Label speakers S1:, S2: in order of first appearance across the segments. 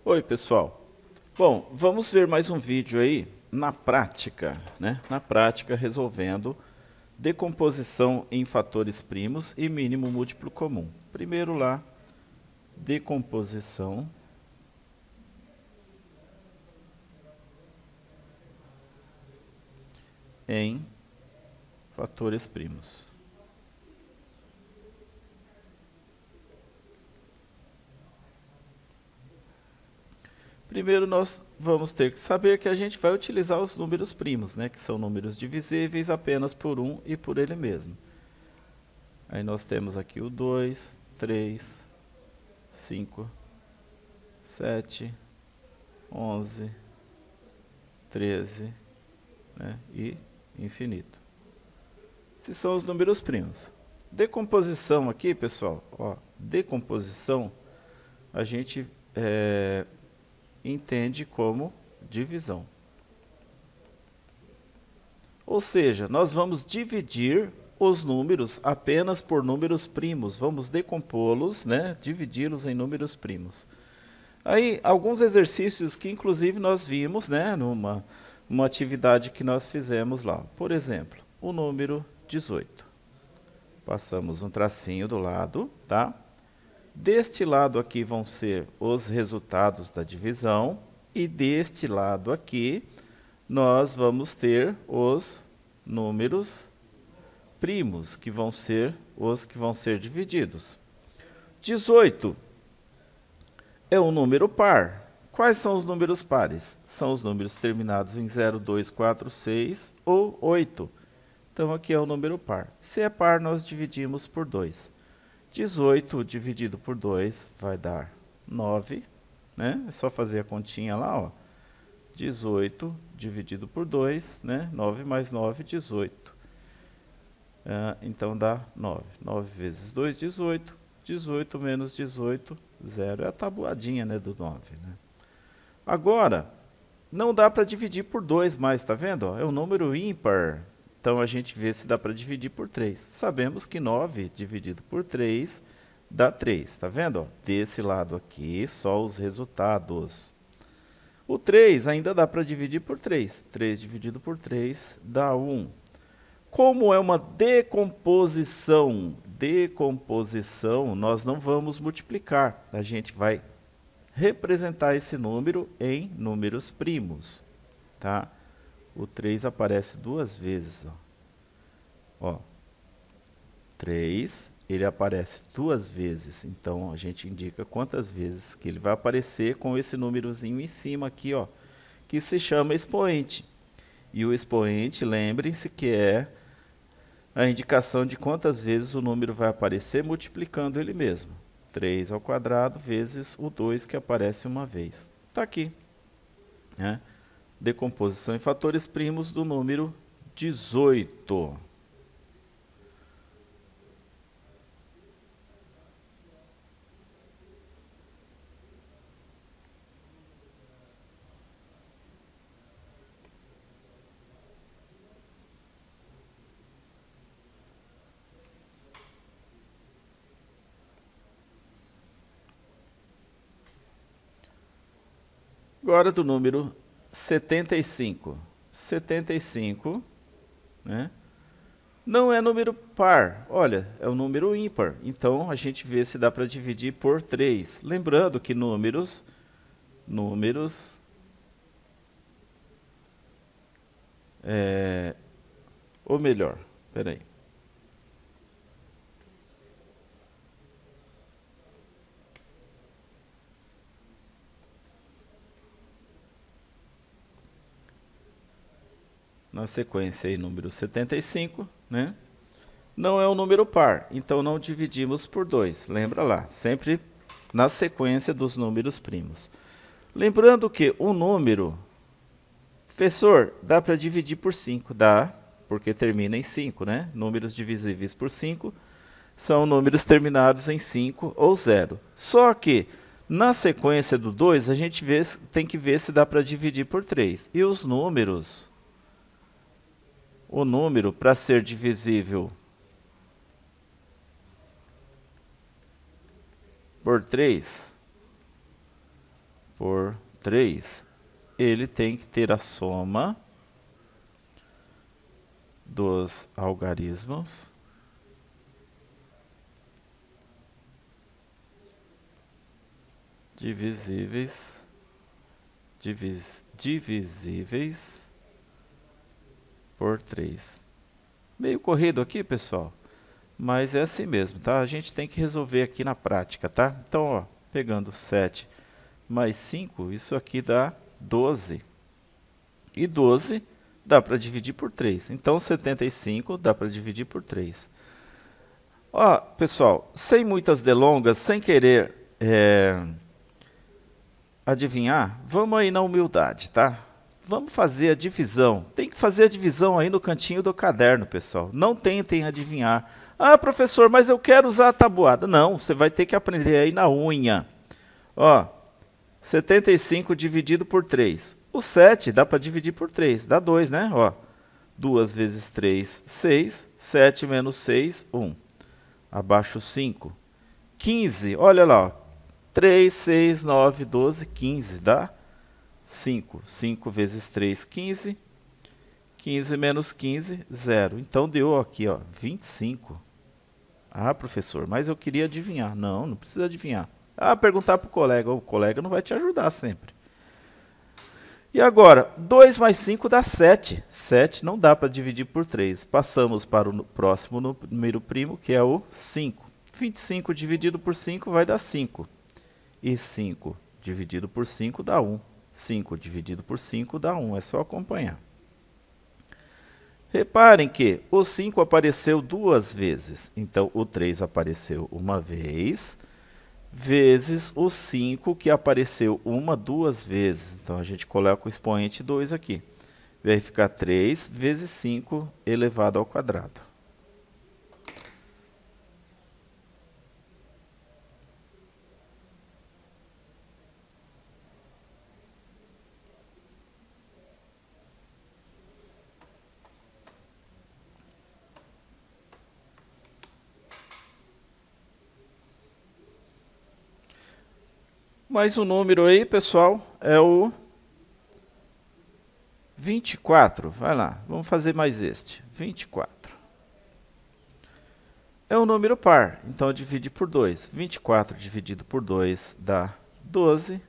S1: Oi, pessoal. Bom, vamos ver mais um vídeo aí na prática, né? Na prática, resolvendo decomposição em fatores primos e mínimo múltiplo comum. Primeiro lá, decomposição em fatores primos. Primeiro nós vamos ter que saber que a gente vai utilizar os números primos, né, que são números divisíveis apenas por 1 e por ele mesmo. Aí nós temos aqui o 2, 3, 5, 7, 11, 13, né, e infinito. Esses são os números primos. Decomposição aqui, pessoal, ó, decomposição a gente entende como divisão. Ou seja, nós vamos dividir os números apenas por números primos. Vamos decompô-los, né? Dividi-los em números primos. Aí, alguns exercícios que inclusive nós vimos, né? Numa atividade que nós fizemos lá. Por exemplo, o número 18. Passamos um tracinho do lado, tá? Deste lado aqui vão ser os resultados da divisão e deste lado aqui nós vamos ter os números primos, que vão ser os que vão ser divididos. 18 é um número par. Quais são os números pares? São os números terminados em 0, 2, 4, 6 ou 8. Então aqui é o número par. Se é par, nós dividimos por 2. 18 dividido por 2 vai dar 9, né? É só fazer a continha lá, ó. 18 dividido por 2, né? 9 mais 9, 18. Então dá 9. 9 vezes 2, 18. 18 menos 18, 0. É a tabuadinha, né, do 9, né? Agora, não dá para dividir por 2 mais, tá vendo? Ó? É um número ímpar. Então, a gente vê se dá para dividir por 3. Sabemos que 9 dividido por 3 dá 3. Está vendo? Ó, desse lado aqui, só os resultados. O 3 ainda dá para dividir por 3. 3 dividido por 3 dá 1. Como é uma decomposição, nós não vamos multiplicar. A gente vai representar esse número em números primos, tá? O 3 aparece duas vezes. Ó, 3, ele aparece duas vezes. Então, a gente indica quantas vezes que ele vai aparecer com esse númerozinho em cima aqui, ó, que se chama expoente. E o expoente, lembrem-se que é a indicação de quantas vezes o número vai aparecer multiplicando ele mesmo. 3 ao quadrado vezes o 2 que aparece uma vez. Está aqui, né? Decomposição em fatores primos do número 18. Agora do número 75. 75, né? Não é número par, olha, é um número ímpar. Então, a gente vê se dá para dividir por 3. Lembrando que números, ou melhor, peraí. Na sequência aí, número 75, né? Não é um número par, então não dividimos por 2. Lembra lá, sempre na sequência dos números primos. Lembrando que o número, professor, dá para dividir por 5, dá, porque termina em 5, né? Números divisíveis por 5 são números terminados em 5 ou 0. Só que na sequência do 2, a gente tem que ver se dá para dividir por 3. E os números, o número para ser divisível por 3 por 3, ele tem que ter a soma dos algarismos divisíveis por 3. Meio corrido aqui, pessoal, mas é assim mesmo, tá? A gente tem que resolver aqui na prática, tá? Então, ó, pegando 7 mais 5, isso aqui dá 12. E 12 dá para dividir por 3. Então, 75 dá para dividir por 3. Ó, pessoal, sem muitas delongas, sem querer adivinhar, vamos aí na humildade, tá? Vamos fazer a divisão. Tem que fazer a divisão aí no cantinho do caderno, pessoal. Não tentem adivinhar. Ah, professor, mas eu quero usar a tabuada. Não, você vai ter que aprender aí na unha. Ó, 75 dividido por 3. O 7 dá para dividir por 3, dá 2, né? Ó, 2 vezes 3, 6. 7 menos 6, 1. Abaixo 5. 15, olha lá, ó. 3, 6, 9, 12, 15, dá 5. 5 vezes 3, 15. 15 menos 15, 0. Então, deu aqui, ó, 25. Ah, professor, mas eu queria adivinhar. Não, não precisa adivinhar. Ah, perguntar para o colega não vai te ajudar sempre. E agora, 2 mais 5 dá 7. 7 não dá para dividir por 3. Passamos para o próximo número primo, que é o 5. 25 dividido por 5 vai dar 5. E 5 dividido por 5 dá 1. 5 dividido por 5 dá 1. É só acompanhar. Reparem que o 5 apareceu 2 vezes. Então, o 3 apareceu uma vez, vezes o 5 que apareceu 2 vezes. Então, a gente coloca o expoente 2 aqui. Vai ficar 3 vezes 5 elevado ao quadrado. Mas o número aí, pessoal, é o 24. Vai lá, vamos fazer mais este. 24. É um número par, então divide por 2. 24 dividido por 2 dá 12.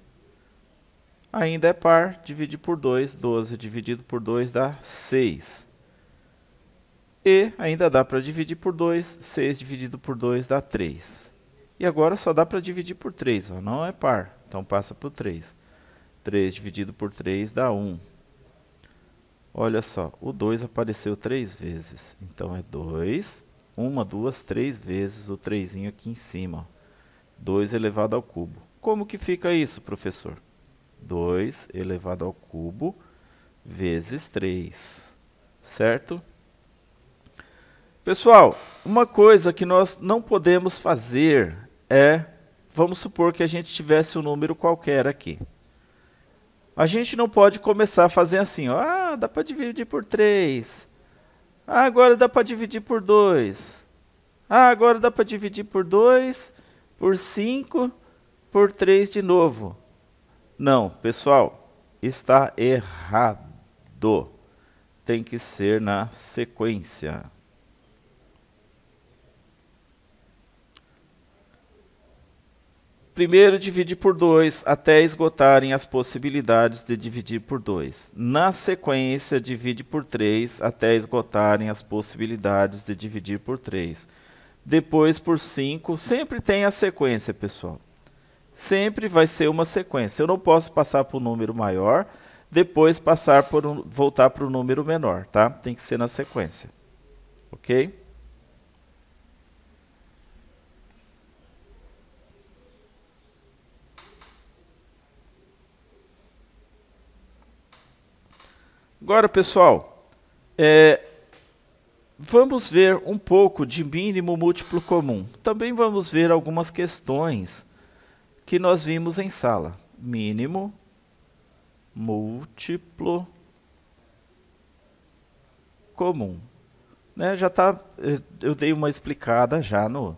S1: Ainda é par, divide por 2. 12 dividido por 2 dá 6. E ainda dá para dividir por 2. 6 dividido por 2 dá 3. E agora só dá para dividir por 3, ó, não é par, então passa por 3. 3 dividido por 3 dá 1. Olha só, o 2 apareceu 3 vezes, então é 2, 1, 2, 3 vezes o 3 aqui em cima. Ó. 2 elevado ao cubo. Como que fica isso, professor? 2 elevado ao cubo vezes 3, certo? Pessoal, uma coisa que nós não podemos fazer é, vamos supor que a gente tivesse um número qualquer aqui. A gente não pode começar a fazer assim, ó, ah, dá para dividir por 3. Ah, agora dá para dividir por 2. Ah, agora dá para dividir por 2, por 5, por 3 de novo. Não, pessoal, está errado. Tem que ser na sequência. Primeiro divide por 2 até esgotarem as possibilidades de dividir por 2. Na sequência, divide por 3 até esgotarem as possibilidades de dividir por 3. Depois por 5, sempre tem a sequência, pessoal. Sempre vai ser uma sequência. Eu não posso passar para o número maior, depois voltar para o número menor, tá? Tem que ser na sequência. Ok? Agora, pessoal, vamos ver um pouco de mínimo múltiplo comum. Também vamos ver algumas questões que nós vimos em sala. Mínimo múltiplo comum. Né, já tá, eu dei uma explicada já no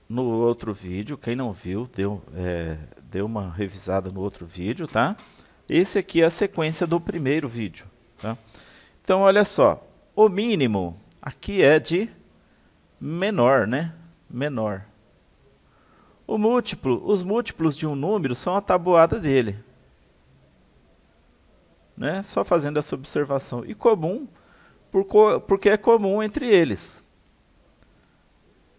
S1: outro vídeo. Quem não viu, dê uma revisada no outro vídeo, tá? Esse aqui é a sequência do primeiro vídeo, tá? Então, olha só, o mínimo aqui é de menor, né? Menor. O múltiplo, os múltiplos de um número são a tabuada dele, né? Só fazendo essa observação. E comum, porque é comum entre eles.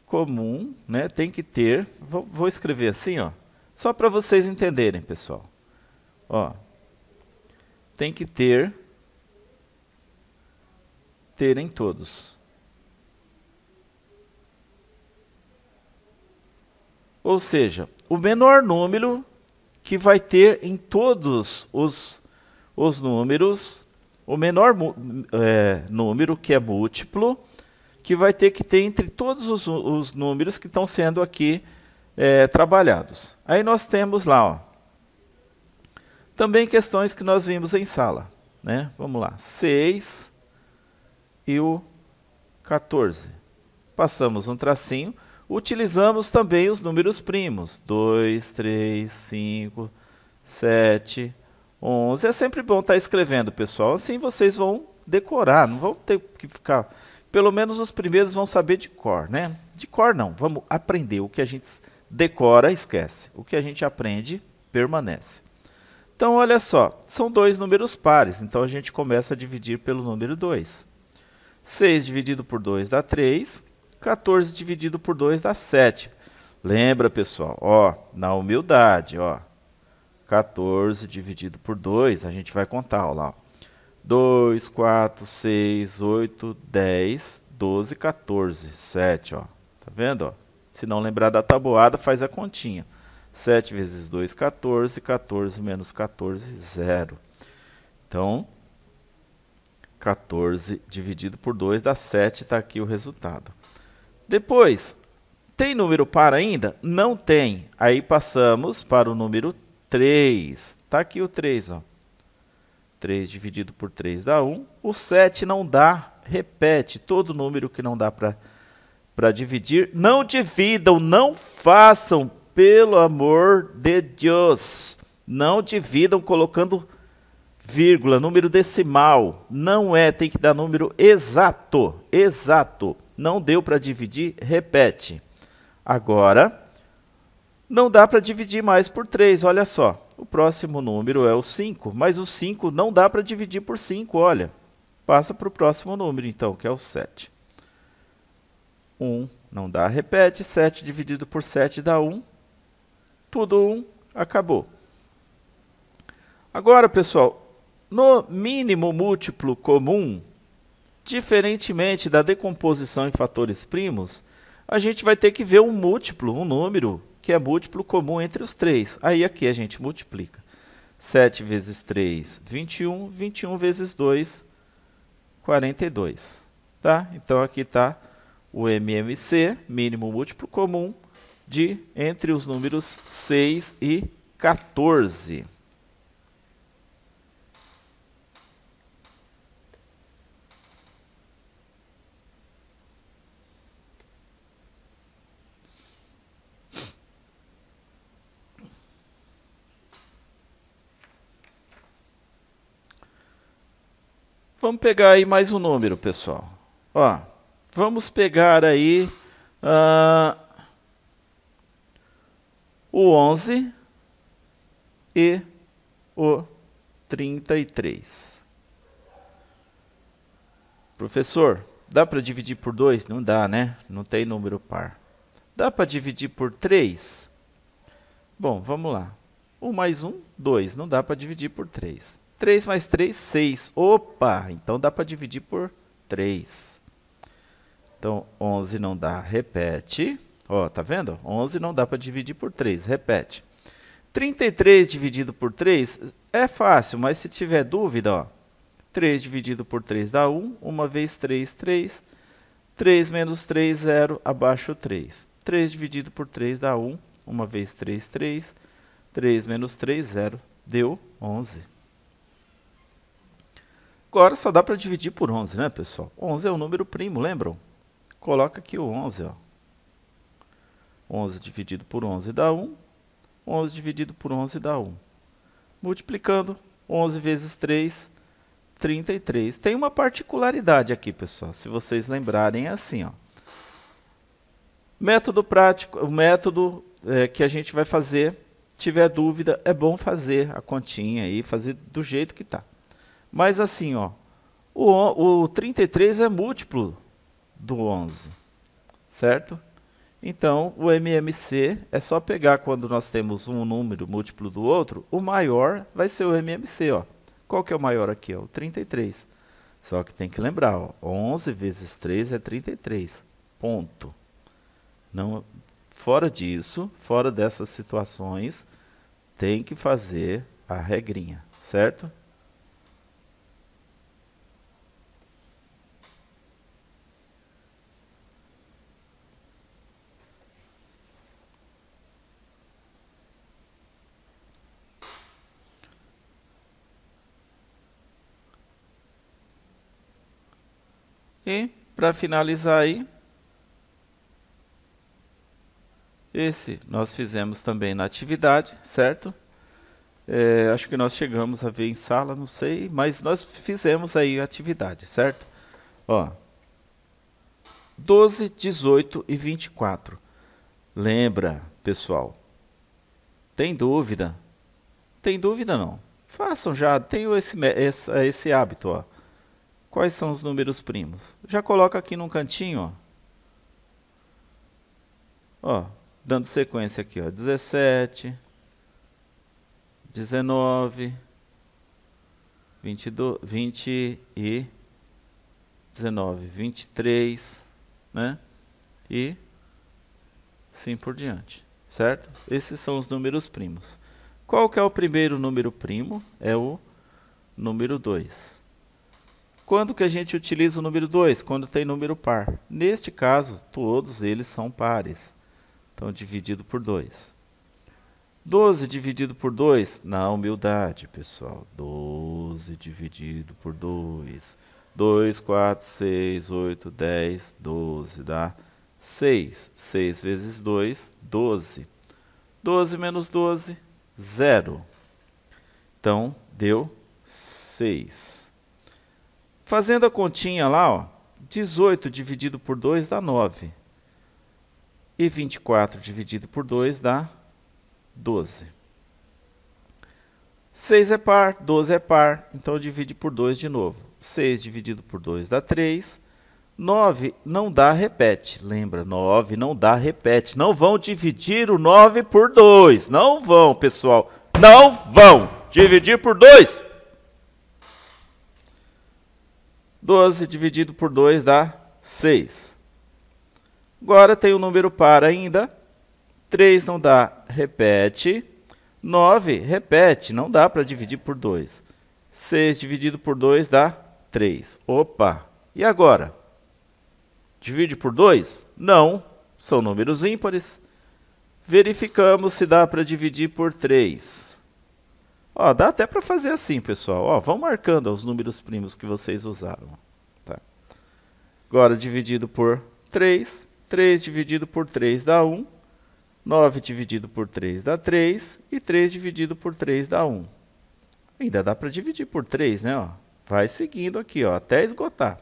S1: Comum, né? Tem que ter, vou escrever assim, ó, só para vocês entenderem, pessoal. Ó, tem que ter em todos. Ou seja, o menor número que vai ter em todos os números, o menor número que é múltiplo, que vai ter entre todos os números que estão sendo aqui trabalhados. Aí nós temos lá, ó, também questões que nós vimos em sala, né? Vamos lá, 6 e o 14. Passamos um tracinho, utilizamos também os números primos, 2, 3, 5, 7, 11. É sempre bom estar escrevendo, pessoal, assim vocês vão decorar, não vão ter que ficar... Pelo menos os primeiros vão saber de cor, né? De cor não, vamos aprender. O que a gente decora, esquece. O que a gente aprende, permanece. Então, olha só, são dois números pares, então a gente começa a dividir pelo número 2. 6 dividido por 2 dá 3, 14 dividido por 2 dá 7. Lembra, pessoal, ó, na humildade, ó, 14 dividido por 2, a gente vai contar, ó lá, ó. 2, 4, 6, 8, 10, 12, 14, 7, ó. Tá vendo, ó? Se não lembrar da tabuada, faz a continha. 7 vezes 2, 14, 14 menos 14, 0. Então, 14 dividido por 2 dá 7, está aqui o resultado. Depois, tem número par ainda? Não tem. Aí passamos para o número 3. Está aqui o 3, ó. 3 dividido por 3 dá 1. O 7 não dá, repete. Todo número que não dá para dividir, não dividam, não façam, pelo amor de Deus. Não dividam colocando vírgula, número decimal. Não tem que dar número exato. Exato. Não deu para dividir, repete. Agora, não dá para dividir mais por 3, olha só. O próximo número é o 5, mas o 5 não dá para dividir por 5, olha. Passa para o próximo número, então, que é o 7. 1 não dá, repete. 7 dividido por 7 dá 1. Tudo 1, acabou. Agora, pessoal, no mínimo múltiplo comum, diferentemente da decomposição em fatores primos, a gente vai ter que ver um múltiplo, um número que é múltiplo comum entre os 3. Aí aqui a gente multiplica. 7 vezes 3, 21. 21 vezes 2, 42. Tá? Então aqui está o MMC, mínimo múltiplo comum, entre os números 6 e 14. Vamos pegar aí mais um número, pessoal. Ó, vamos pegar aí o 11 e o 33. Professor, dá para dividir por 2? Não dá, né? Não tem número par. Dá para dividir por 3? Bom, vamos lá. 1 mais 1, 2. Não dá para dividir por 3. 3 mais 3, 6. Opa! Então dá para dividir por 3. Então, 11 não dá, repete. Ó, tá vendo? 11 não dá para dividir por 3, repete. 33 dividido por 3 é fácil, mas se tiver dúvida, ó. 3 dividido por 3 dá 1. 1 vezes 3, 3. 3 menos 3, 0, abaixo 3. 3 dividido por 3 dá 1. 1 vezes 3, 3. 3 menos 3, 0. Deu 11. Agora só dá para dividir por 11, né, pessoal? 11 é um número primo, lembram? Coloca aqui o 11, ó. 11 dividido por 11 dá 1. 11 dividido por 11 dá 1. Multiplicando, 11 vezes 3, 33. Tem uma particularidade aqui, pessoal, se vocês lembrarem, é assim, ó. Método prático, o método que a gente vai fazer, tiver dúvida, é bom fazer a continha aí, fazer do jeito que tá. Mas assim, ó, o 33 é múltiplo do 11, certo? Então, o MMC é só pegar quando nós temos um número múltiplo do outro, o maior vai ser o MMC, ó. Qual que é o maior aqui? Ó? O 33. Só que tem que lembrar, ó, 11 vezes 3 é 33. Ponto. Não, fora disso, fora dessas situações, tem que fazer a regrinha, certo? E, para finalizar aí, esse nós fizemos também na atividade, certo? Acho que nós chegamos a ver em sala, não sei, mas nós fizemos aí a atividade, certo? Ó, 12, 18 e 24. Lembra, pessoal, tem dúvida? Tem dúvida não? Façam já, tenho esse hábito, ó. Quais são os números primos? Já coloca aqui num cantinho, ó, dando sequência aqui, ó, 17, 19, 22, 20 e 19, 23, né? E assim por diante, certo? Esses são os números primos. Qual que é o primeiro número primo? É o número 2. Quando que a gente utiliza o número 2? Quando tem número par. Neste caso, todos eles são pares. Então, dividido por 2. 12 dividido por 2? Na humildade, pessoal. 12 dividido por 2. 2, 4, 6, 8, 10, 12. Dá 6. 6 vezes 2, 12. 12 menos 12, 0. Então, deu 6. Fazendo a continha lá, ó, 18 dividido por 2 dá 9. E 24 dividido por 2 dá 12. 6 é par, 12 é par, então divide por 2 de novo. 6 dividido por 2 dá 3. 9 não dá repete. Lembra, 9 não dá repete. Não vão dividir o 9 por 2. Não vão, pessoal. Não vão dividir por 2. 12 dividido por 2 dá 6. Agora tem o número par ainda. 3 não dá, repete. 9, repete, não dá para dividir por 2. 6 dividido por 2 dá 3. Opa! E agora? Divide por 2? Não, são números ímpares. Verificamos se dá para dividir por 3. Ó, dá até para fazer assim, pessoal. Ó, vão marcando os números primos que vocês usaram. Tá. Agora, dividido por 3. 3 dividido por 3 dá 1. 9 dividido por 3 dá 3. E 3 dividido por 3 dá 1. Ainda dá para dividir por 3, né? Ó. Vai seguindo aqui, ó, até esgotar.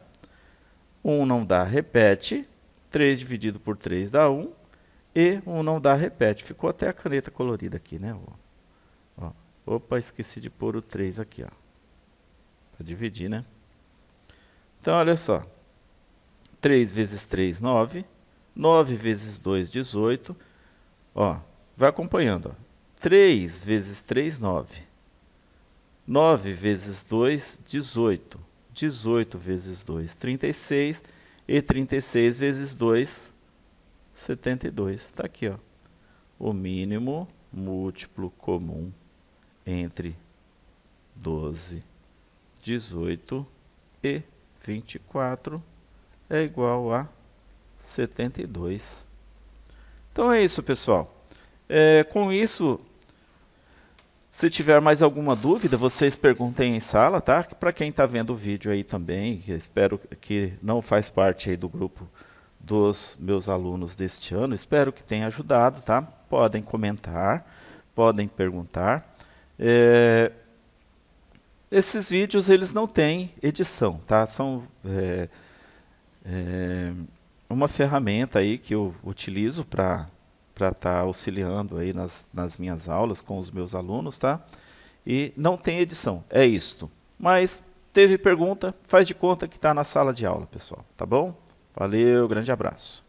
S1: 1 não dá, repete. 3 dividido por 3 dá 1. E 1 não dá, repete. Ficou até a caneta colorida aqui, né? Ó. Opa, esqueci de pôr o 3 aqui, ó. Para dividir, né? Então, olha só. 3 vezes 3, 9. 9 vezes 2, 18. Ó, vai acompanhando, ó. 3 vezes 3, 9. 9 vezes 2, 18. 18 vezes 2, 36. E 36 vezes 2, 72. Está aqui, ó. O mínimo múltiplo comum entre 12, 18 e 24 é igual a 72. Então é isso, pessoal. Com isso, se tiver mais alguma dúvida, vocês perguntem em sala, tá? Para quem está vendo o vídeo aí também, espero que não faz parte aí do grupo dos meus alunos deste ano, espero que tenha ajudado, tá? Podem comentar. podem perguntar. Esses vídeos eles não têm edição, tá? São uma ferramenta aí que eu utilizo para estar auxiliando aí nas minhas aulas com os meus alunos, tá? E não tem edição, é isto. Mas teve pergunta, faz de conta que está na sala de aula, pessoal, tá bom? Valeu, grande abraço.